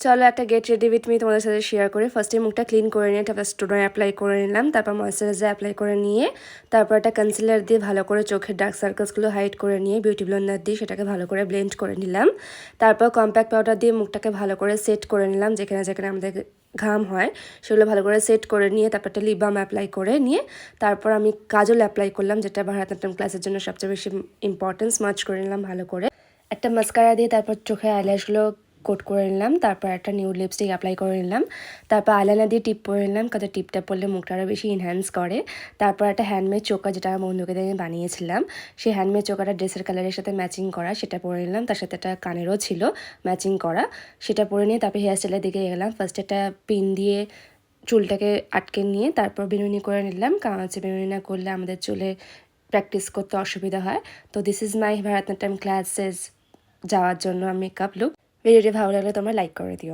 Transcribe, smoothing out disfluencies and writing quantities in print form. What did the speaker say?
চলো একটা get ready with me তোমাদের সাথে শেয়ার করে ফার্স্টে মুখটা ক্লিন করে নিয়ে তারপর টোনার অ্যাপ্লাই করে নিলাম, তারপর ময়েশ্চারাইজার অ্যাপ্লাই করে নিয়ে তারপর একটা কনসিলার দিয়ে ভালো করে চোখের ডার্ক সার্কেলসগুলো হাইড করে নিয়ে বিউটি ব্লেন্ডার দিয়ে সেটাকে ভালো করে ব্লেন্ড করে নিলাম। তারপর কম্প্যাক্ট পাউডার দিয়ে মুখটাকে ভালো করে সেট করে নিলাম, যেখানে যেখানে আমাদের ঘাম হয় সেগুলো ভালো করে সেট করে নিয়ে তারপর একটা লিপ বাম অ্যাপ্লাই করে নিয়ে তারপর আমি কাজল অ্যাপ্লাই করলাম, যেটা ভারতনাট্যম ক্লাসের জন্য সবচেয়ে বেশি ইম্পর্টেন্স। মার্চ করে নিলাম ভালো করে একটা মাস্কারা দিয়ে, তারপর চোখের আইল্যাশগুলো কোট করে নিলাম, তারপর একটা নিউড লিপস্টিক অ্যাপ্লাই করে নিলাম, তারপর আইলাইনার দিয়ে টিপ পরে নিলাম, কারণ টিপটা পরলে মুখটা আরও বেশি এনহ্যান্স করে। তারপর একটা হ্যান্ডমেড চোকা, যেটা আমার বন্ধুকে দিয়ে আমি বানিয়েছিলাম, সেই হ্যান্ডমেড চোকাটা ড্রেসের কালারের সাথে ম্যাচিং করা, সেটা পরে নিলাম। তার সাথে একটা কানেরও ছিল ম্যাচিং করা, সেটা পরে নিয়ে তারপর হেয়ার স্টাইলের দিকে গেলাম। ফার্স্ট একটা পিন দিয়ে চুলটাকে আটকে নিয়ে তারপর বিনুনি করে নিলাম, কারণ হচ্ছে বিনুনি না করলে আমাদের চুলে প্র্যাকটিস করতে অসুবিধা হয়। তো this is my Bharatanatyam classes যাওয়ার জন্য মেকআপ লুক। ভিডিওটি ভালো লাগলে তোমরা লাইক করে দিও।